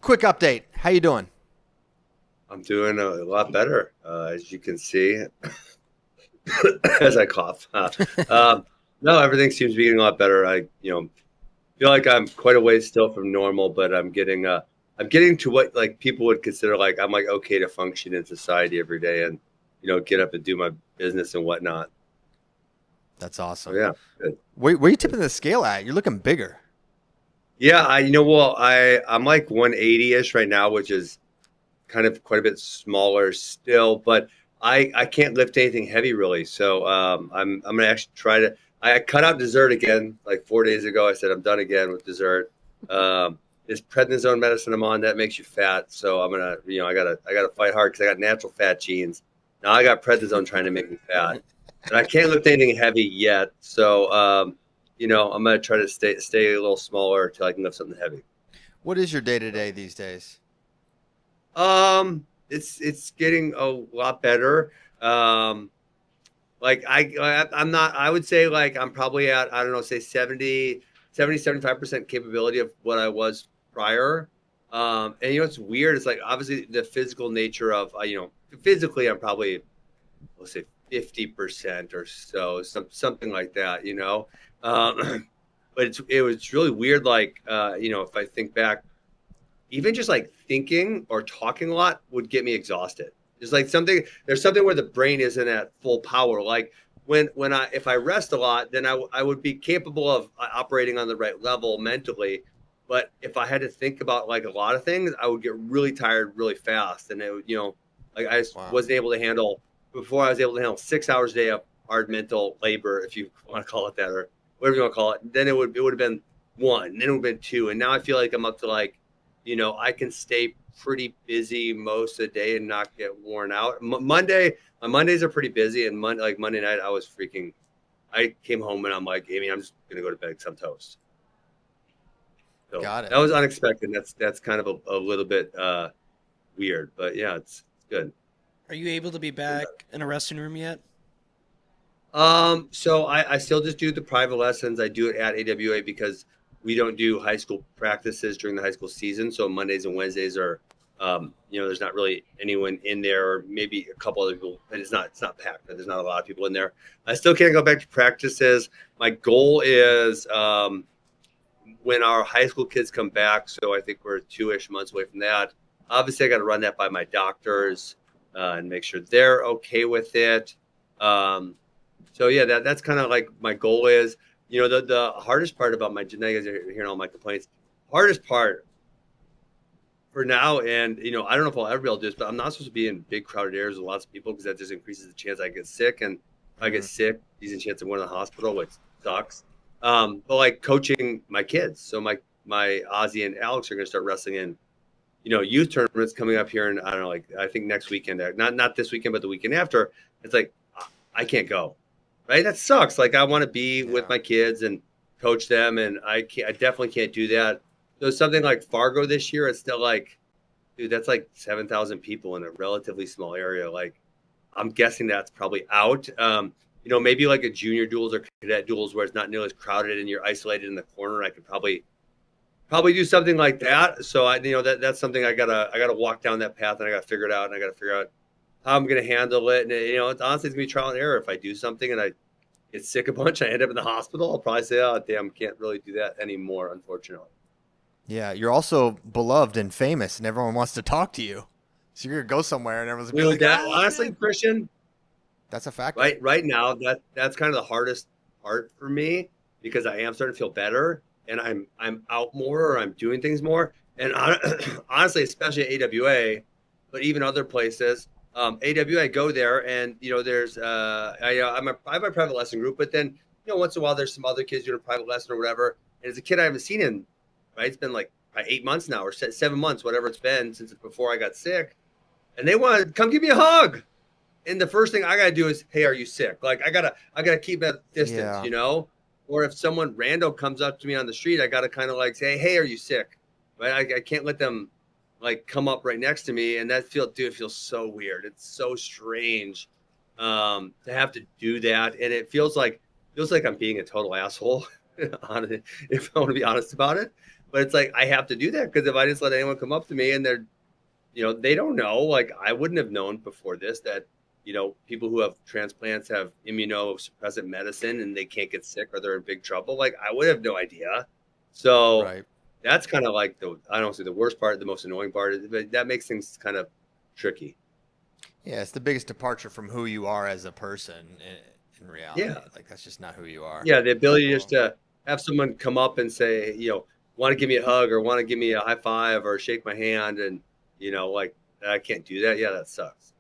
quick update. How you doing? I'm doing a lot better, as you can see, as I cough. No, everything seems to be getting a lot better. I feel like I'm quite a ways still from normal, but I'm getting to what like people would consider like I'm like okay to function in society every day and get up and do my business and whatnot. That's So awesome. yeah, good. Where are you tipping the scale at? You're looking bigger. Yeah, I'm like 180-ish right now, which is kind of quite a bit smaller still, but I can't lift anything heavy really. So I'm gonna actually try to. I cut out dessert again like 4 days ago. I said I'm done again with dessert. This prednisone medicine I'm on that makes you fat, so I'm gonna I gotta fight hard because I got natural fat genes. Now I got prednisone trying to make me fat, and I can't lift anything heavy yet. So I'm gonna try to stay a little smaller until I can lift something heavy. What is your day to day these days? It's getting a lot better. Um, like I'm not. I would say like I'm probably at I don't know, say 75% capability of what I was prior. And it's weird. It's like obviously the physical nature of physically I'm probably let's say 50% or so, something like that. But it was really weird. Like if I think back even just like thinking or talking a lot would get me exhausted. There's something where the brain isn't at full power. Like if I rest a lot, then I would be capable of operating on the right level mentally. But if I had to think about like a lot of things, I would get really tired really fast. And it would, like I just Wow. wasn't able to handle before I was able to handle 6 hours a day of hard mental labor, if you want to call it that, or whatever you want to call it. Then it would have been one, then it would have been two. And now I feel like I'm up to like, I can stay pretty busy most of the day and not get worn out. My Mondays are pretty busy, and Monday night, I came home and I'm like, Amy, I'm just gonna go to bed because I'm toast. So Got it. that was unexpected. That's kind of a little bit weird, but yeah, it's good. Are you able to be back in a resting room yet? So I still just do the private lessons. I do it at AWA because we don't do high school practices during the high school season. So Mondays and Wednesdays are, there's not really anyone in there, or maybe a couple other people, but it's not packed. There's not a lot of people in there. I still can't go back to practices. My goal is when our high school kids come back. So I think we're 2-ish months away from that. Obviously, I got to run that by my doctors and make sure they're okay with it. So yeah, that's kind of like my goal is, the hardest part about my, now you guys are hearing all my complaints, hardest part for now, and, I don't know if I'll ever be able to do this, but I'm not supposed to be in big crowded areas with lots of people because that just increases the chance I get sick. And if I get sick, decent chance of going to the hospital, which sucks. But like coaching my kids. So my Ozzy and Alex are going to start wrestling in, youth tournaments coming up here. And I don't know, like, I think next weekend, not this weekend, but the weekend after. It's like, I can't go. Right. That sucks. Like I want to be with my kids and coach them. And I definitely can't do that. So something like Fargo this year, it's still like, dude, that's like 7,000 people in a relatively small area. Like I'm guessing that's probably out. Maybe like a junior duels or cadet duels where it's not nearly as crowded and you're isolated in the corner. I could probably do something like that. So that's something I gotta walk down that path and I gotta figure it out, and I gotta figure out how I'm going to handle it. And, it's honestly going to be trial and error. If I do something and I get sick a bunch, I end up in the hospital, I'll probably say, oh, damn, can't really do that anymore, unfortunately. Yeah, you're also beloved and famous, and everyone wants to talk to you. So you're gonna go somewhere, and everyone's gonna be like, That, "Oh, honestly, man." Christian, That's a factor. right now, that's kind of the hardest part for me because I am starting to feel better and I'm out more or I'm doing things more. And honestly, especially at AWA, but even other places, AWA, I go there and there's I have my private lesson group, but then once in a while there's some other kids doing a private lesson or whatever. And as a kid, I haven't seen him. Right, it's been like 8 months now or 7 months, whatever it's been since before I got sick, and they want to come give me a hug. And the first thing I gotta do is, hey, are you sick? Like I gotta keep that distance, Yeah. Or if someone random comes up to me on the street, I gotta kind of like say, hey, are you sick? Right? I can't let them like come up right next to me, and it feels so weird. It's so strange to have to do that, and it feels like I'm being a total asshole. If I want to be honest about it, But it's like, I have to do that because if I just let anyone come up to me and they're, they don't know, like I wouldn't have known before this that, people who have transplants have immunosuppressant medicine and they can't get sick or they're in big trouble. Like I would have no idea. So Right. that's kind of like I don't say the worst part, the most annoying part, but that makes things kind of tricky. Yeah, it's the biggest departure from who you are as a person in reality. Yeah. Like that's just not who you are. Yeah. The ability just to have someone come up and say, want to give me a hug or want to give me a high five or shake my hand. And, like I can't do that. Yeah, that sucks.